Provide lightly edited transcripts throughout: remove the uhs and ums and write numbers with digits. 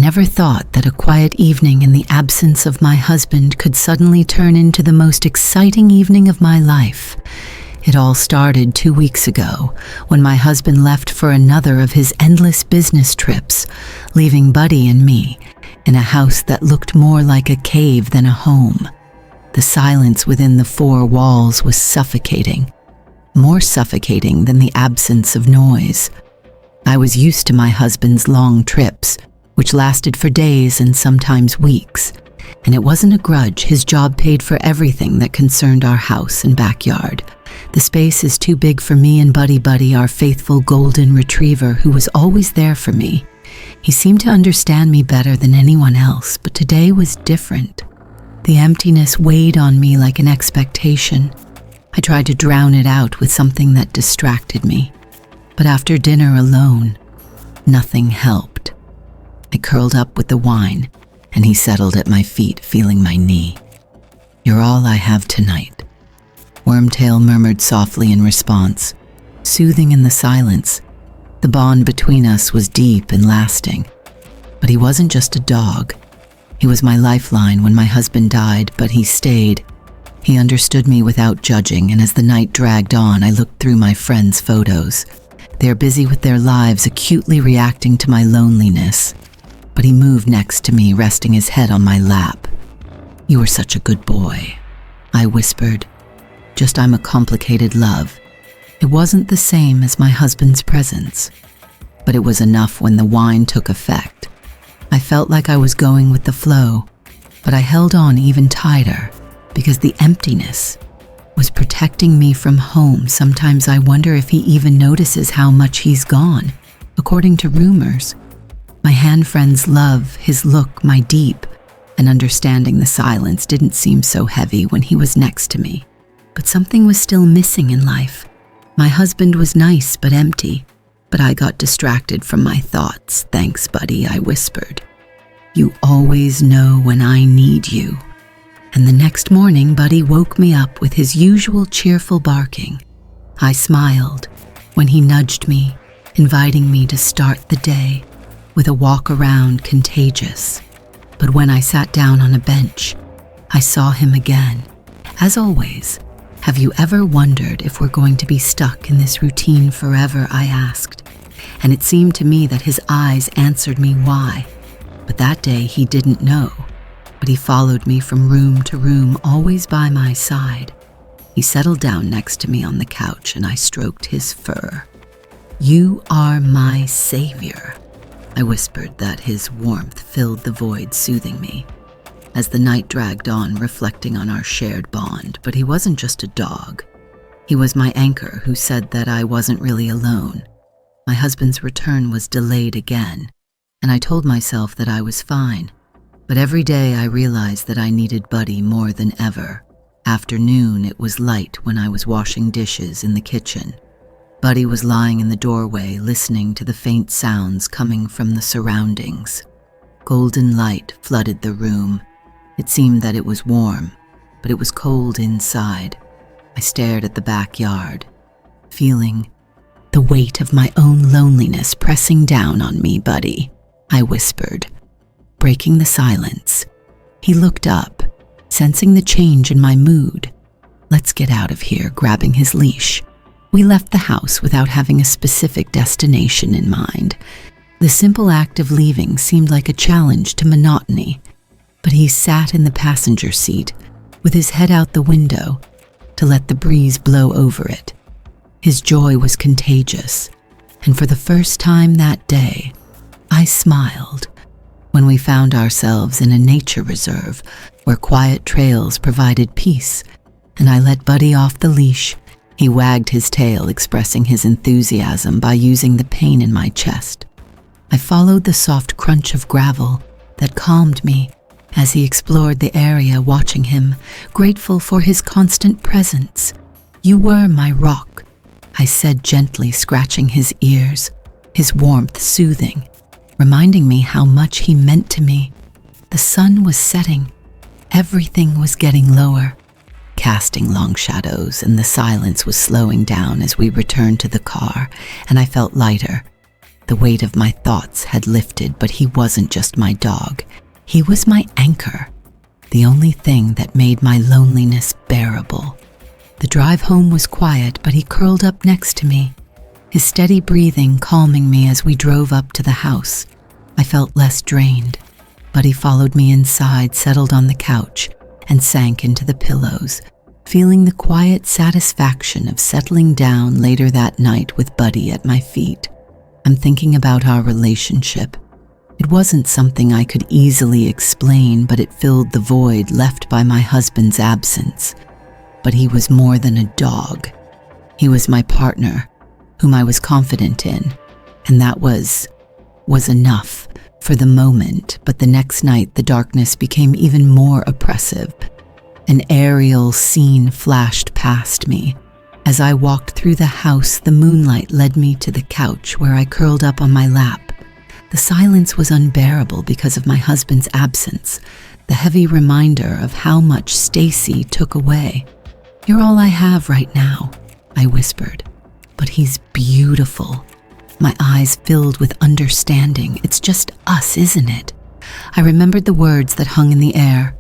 never thought that a quiet evening in the absence of my husband could suddenly turn into the most exciting evening of my life. It all started 2 weeks ago, when my husband left for another of his endless business trips, leaving Buddy and me in a house that looked more like a cave than a home. The silence within the four walls was suffocating, more suffocating than the absence of noise. I was used to my husband's long trips, which lasted for days and sometimes weeks, and it wasn't a grudge. His job paid for everything that concerned our house and backyard. The space is too big for me and Buddy, our faithful golden retriever who was always there for me. He seemed to understand me better than anyone else, but today was different. The emptiness weighed on me like an expectation. I tried to drown it out with something that distracted me, but after dinner alone, nothing helped. I curled up with the wine, and he settled at my feet, feeling my knee. "You're all I have tonight," Wormtail murmured softly in response, soothing in the silence. The bond between us was deep and lasting. But he wasn't just a dog. He was my lifeline when my husband died, but he stayed. He understood me without judging, and as the night dragged on, I looked through my friends' photos. They're busy with their lives, acutely reacting to my loneliness. But he moved next to me, resting his head on my lap. "You were such a good boy," I whispered. "Just I'm a complicated love." It wasn't the same as my husband's presence, but it was enough when the wine took effect. I felt like I was going with the flow, but I held on even tighter because the emptiness was protecting me from home. Sometimes I wonder if he even notices how much he's gone. According to rumors, my hand friends love his look, my deep, and understanding the silence didn't seem so heavy when he was next to me. But something was still missing in life. My husband was nice but empty, but I got distracted from my thoughts. "Thanks, Buddy," I whispered. "You always know when I need you." And the next morning, Buddy woke me up with his usual cheerful barking. I smiled when he nudged me, inviting me to start the day with a walk around contagious. But when I sat down on a bench, I saw him again. As always, "Have you ever wondered if we're going to be stuck in this routine forever?" I asked. And it seemed to me that his eyes answered me why. But that day he didn't know. But he followed me from room to room, always by my side. He settled down next to me on the couch and I stroked his fur. "You are my savior," I whispered, that his warmth filled the void, soothing me. As the night dragged on, reflecting on our shared bond, but he wasn't just a dog. He was my anchor who said that I wasn't really alone. My husband's return was delayed again, and I told myself that I was fine. But every day I realized that I needed Buddy more than ever. After noon, it was light when I was washing dishes in the kitchen. Buddy was lying in the doorway, listening to the faint sounds coming from the surroundings. Golden light flooded the room. It seemed that it was warm, but it was cold inside. I stared at the backyard, feeling the weight of my own loneliness pressing down on me. "Buddy," I whispered, breaking the silence. He looked up, sensing the change in my mood. "Let's get out of here," grabbing his leash. We left the house without having a specific destination in mind. The simple act of leaving seemed like a challenge to monotony. But he sat in the passenger seat with his head out the window to let the breeze blow over it. His joy was contagious, and for the first time that day, I smiled when we found ourselves in a nature reserve where quiet trails provided peace, and I let Buddy off the leash. He wagged his tail, expressing his enthusiasm by using the pain in my chest. I followed the soft crunch of gravel that calmed me as he explored the area, watching him, grateful for his constant presence. "You were my rock," I said gently, scratching his ears, his warmth soothing, reminding me how much he meant to me. The sun was setting. Everything was getting lower, casting long shadows, and the silence was slowing down as we returned to the car, and I felt lighter. The weight of my thoughts had lifted, but he wasn't just my dog. He was my anchor, the only thing that made my loneliness bearable. The drive home was quiet, but he curled up next to me, his steady breathing calming me as we drove up to the house. I felt less drained. Buddy followed me inside, settled on the couch, and sank into the pillows, feeling the quiet satisfaction of settling down later that night with Buddy at my feet. I'm thinking about our relationship. It wasn't something I could easily explain, but it filled the void left by my husband's absence. But he was more than a dog. He was my partner, whom I was confident in, and that was enough for the moment. But the next night, the darkness became even more oppressive. An aerial scene flashed past me. As I walked through the house, the moonlight led me to the couch where I curled up on my lap. The silence was unbearable because of my husband's absence, the heavy reminder of how much Stacy took away. "You're all I have right now," I whispered. "But he's beautiful." My eyes filled with understanding. "It's just us, isn't it?" I remembered the words that hung in the air.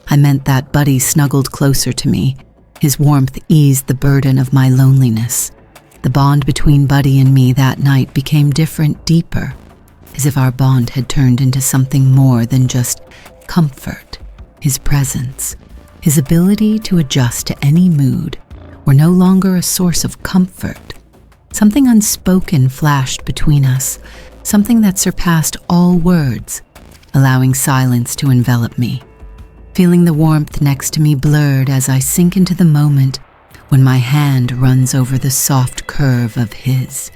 I meant that Buddy snuggled closer to me. His warmth eased the burden of my loneliness. The bond between Buddy and me that night became different, deeper, as if our bond had turned into something more than just comfort. His presence, his ability to adjust to any mood, were no longer a source of comfort. Something unspoken flashed between us, something that surpassed all words, allowing silence to envelop me. Feeling the warmth next to me blurred as I sink into the moment when my hand runs over the soft curve of his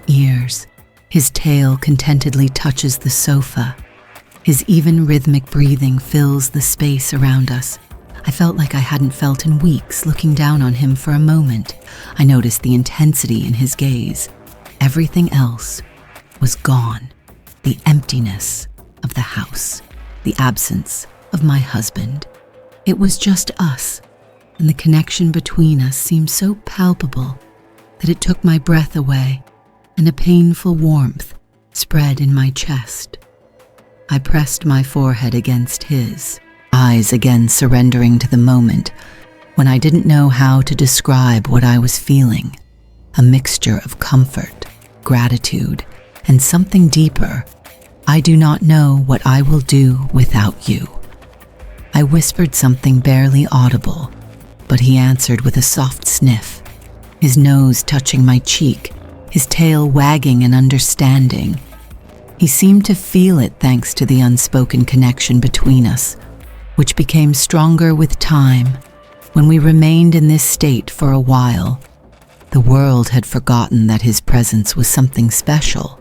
ears. His tail contentedly touches the sofa. His even rhythmic breathing fills the space around us. I felt like I hadn't felt in weeks. Looking down on him for a moment, I noticed the intensity in his gaze. Everything else was gone. The emptiness of the house, the absence of my husband. It was just us, and the connection between us seemed so palpable that it took my breath away, and a painful warmth spread in my chest. I pressed my forehead against his, eyes again surrendering to the moment when I didn't know how to describe what I was feeling. A mixture of comfort, gratitude, and something deeper. "I do not know what I will do without you." I whispered something barely audible, but he answered with a soft sniff, his nose touching my cheek, his tail wagging in understanding. He seemed to feel it thanks to the unspoken connection between us, which became stronger with time. When we remained in this state for a while, the world had forgotten that his presence was something special.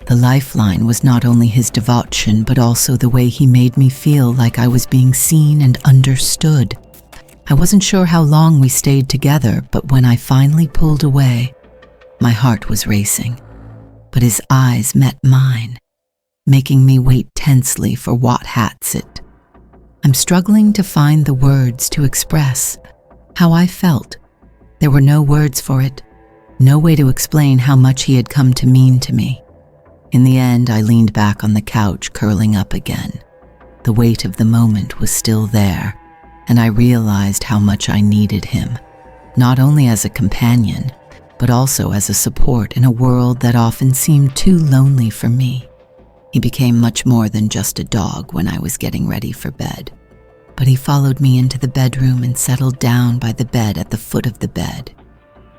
The lifeline was not only his devotion, but also the way he made me feel like I was being seen and understood. I wasn't sure how long we stayed together, but when I finally pulled away, my heart was racing. But his eyes met mine, making me wait tensely for what hats it. I'm struggling to find the words to express how I felt. There were no words for it, no way to explain how much he had come to mean to me. In the end, I leaned back on the couch, curling up again. The weight of the moment was still there, and I realized how much I needed him, not only as a companion, but also as a support in a world that often seemed too lonely for me. He became much more than just a dog when I was getting ready for bed. But he followed me into the bedroom and settled down by the bed at the foot of the bed.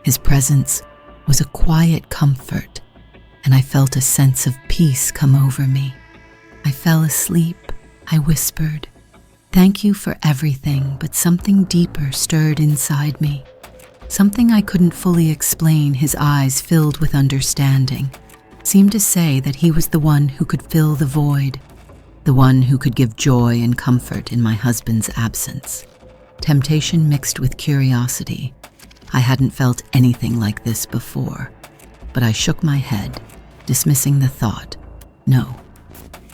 His presence was a quiet comfort, and I felt a sense of peace come over me. I fell asleep. I whispered, "Thank you for everything," but something deeper stirred inside me. Something I couldn't fully explain. His eyes, filled with understanding, seemed to say that he was the one who could fill the void, the one who could give joy and comfort in my husband's absence. Temptation mixed with curiosity. I hadn't felt anything like this before, but I shook my head, dismissing the thought. No,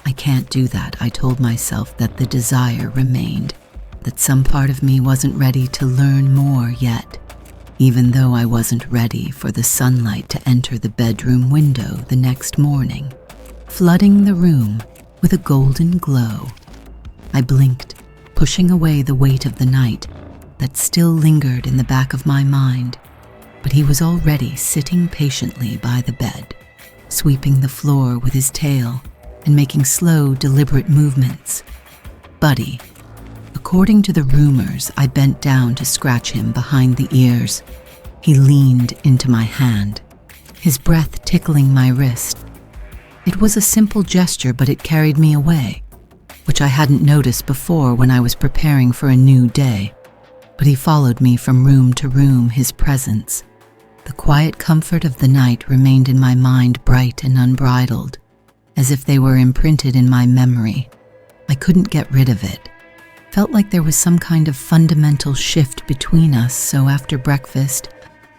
I can't do that. I told myself that the desire remained, that some part of me wasn't ready to learn more yet. even though I wasn't ready for the sunlight to enter the bedroom window the next morning, flooding the room with a golden glow. I blinked, pushing away the weight of the night that still lingered in the back of my mind, but he was already sitting patiently by the bed, sweeping the floor with his tail and making slow, deliberate movements. Buddy. According to the rumors, I bent down to scratch him behind the ears. He leaned into my hand, his breath tickling my wrist. It was a simple gesture, but it carried me away, which I hadn't noticed before when I was preparing for a new day. But he followed me from room to room, his presence. The quiet comfort of the night remained in my mind, bright and unbridled, as if they were imprinted in my memory. I couldn't get rid of it. Felt like there was some kind of fundamental shift between us, so after breakfast,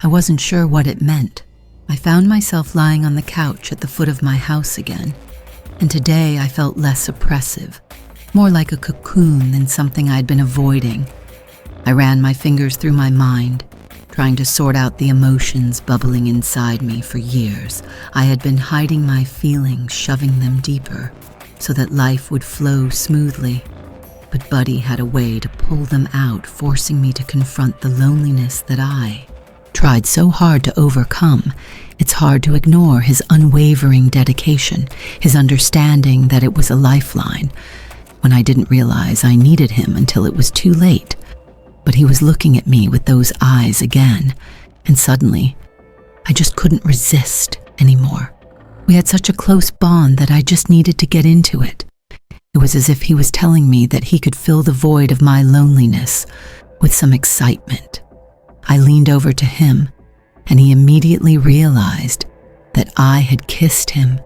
I wasn't sure what it meant. I found myself lying on the couch at the foot of my house again, and today I felt less oppressive, more like a cocoon than something I'd been avoiding. I ran my fingers through my mind, trying to sort out the emotions bubbling inside me for years. I had been hiding my feelings, shoving them deeper, so that life would flow smoothly. But Buddy had a way to pull them out, forcing me to confront the loneliness that I tried so hard to overcome. It's hard to ignore his unwavering dedication, his understanding that it was a lifeline, when I didn't realize I needed him until it was too late. But he was looking at me with those eyes again, and suddenly, I just couldn't resist anymore. We had such a close bond that I just needed to get into it. It was as if he was telling me that he could fill the void of my loneliness with some excitement. I leaned over to him, and he immediately realized that I had kissed him,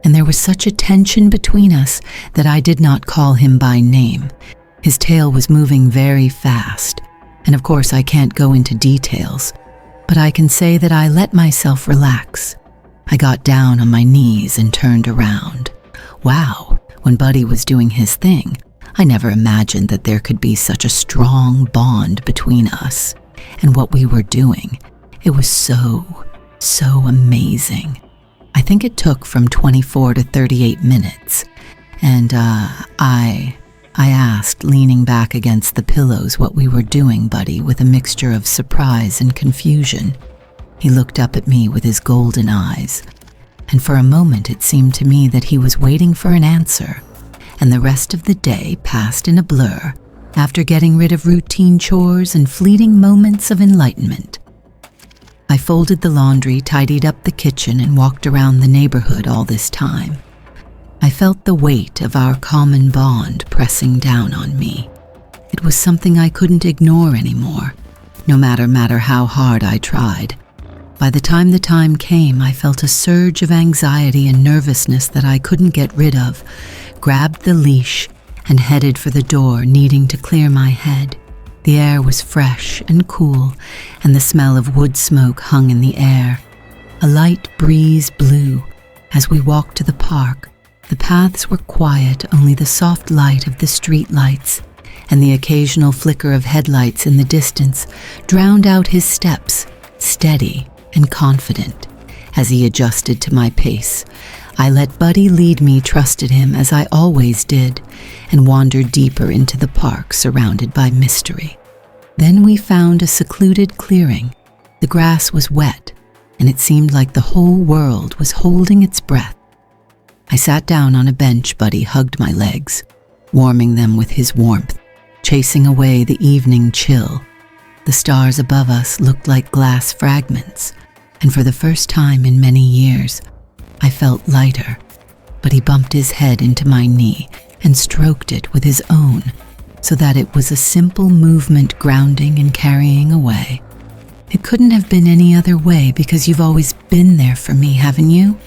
and there was such a tension between us that I did not call him by name. His tail was moving very fast, and of course I can't go into details, but I can say that I let myself relax. I got down on my knees and turned around. Wow, when Buddy was doing his thing, I never imagined that there could be such a strong bond between us. And what we were doing, it was so amazing. I think it took from 24 to 38 minutes, and I asked, leaning back against the pillows, what we were doing, Buddy, with a mixture of surprise and confusion. He looked up at me with his golden eyes, and for a moment it seemed to me that he was waiting for an answer, and the rest of the day passed in a blur after getting rid of routine chores and fleeting moments of enlightenment. I folded the laundry, tidied up the kitchen, and walked around the neighborhood all this time. I felt the weight of our common bond pressing down on me. It was something I couldn't ignore anymore, no matter how hard I tried. By the time the time came, I felt a surge of anxiety and nervousness that I couldn't get rid of, grabbed the leash, and headed for the door, needing to clear my head. The air was fresh and cool, and the smell of wood smoke hung in the air. A light breeze blew as we walked to the park. The paths were quiet, only the soft light of the street lights and the occasional flicker of headlights in the distance drowned out his steps, steady and confident. As he adjusted to my pace, I let Buddy lead me, trusted him as I always did, and wandered deeper into the park surrounded by mystery. Then we found a secluded clearing. The grass was wet, and it seemed like the whole world was holding its breath. I sat down on a bench. Buddy hugged my legs, warming them with his warmth, chasing away the evening chill. The stars above us looked like glass fragments, and for the first time in many years, I felt lighter. But he bumped his head into my knee and stroked it with his own, so that it was a simple movement, grounding and carrying away. It couldn't have been any other way, because you've always been there for me, haven't you?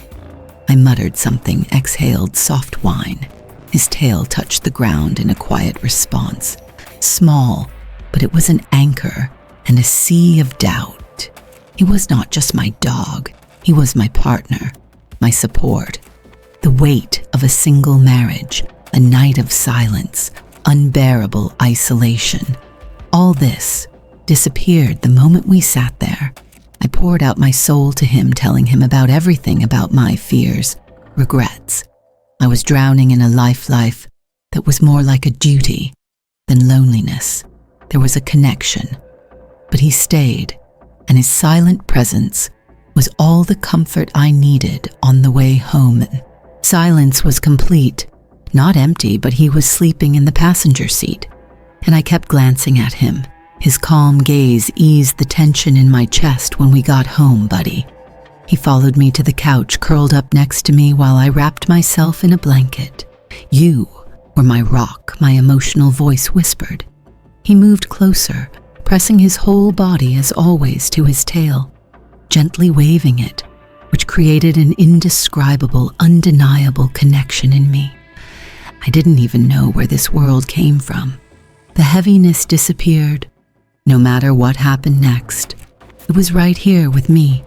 I muttered something, exhaled soft whine. His tail touched the ground in a quiet response. Small, but it was an anchor and a sea of doubt. He was not just my dog, he was my partner, my support. The weight of a single marriage, a night of silence, unbearable isolation. All this disappeared the moment we sat there. I poured out my soul to him, telling him about everything, about my fears, regrets. I was drowning in a life that was more like a duty than loneliness. There was a connection, but he stayed, and his silent presence was all the comfort I needed on the way home. Silence was complete, not empty, but he was sleeping in the passenger seat, and I kept glancing at him. His calm gaze eased the tension in my chest. When we got home, buddy, he followed me to the couch, curled up next to me while I wrapped myself in a blanket. "You were my rock," my emotional voice whispered. He moved closer, pressing his whole body as always to his tail, gently waving it, which created an indescribable, undeniable connection in me. I didn't even know where this world came from. The heaviness disappeared. No matter what happened next, it was right here with me,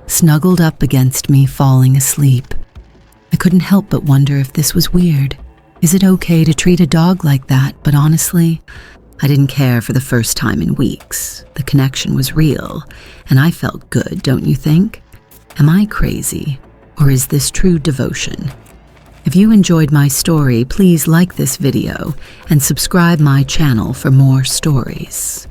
snuggled up against me, falling asleep. I couldn't help but wonder if this was weird. Is it okay to treat a dog like that? But honestly, I didn't care for the first time in weeks. The connection was real, and I felt good, don't you think? Am I crazy, or is this true devotion? If you enjoyed my story, please like this video and subscribe my channel for more stories.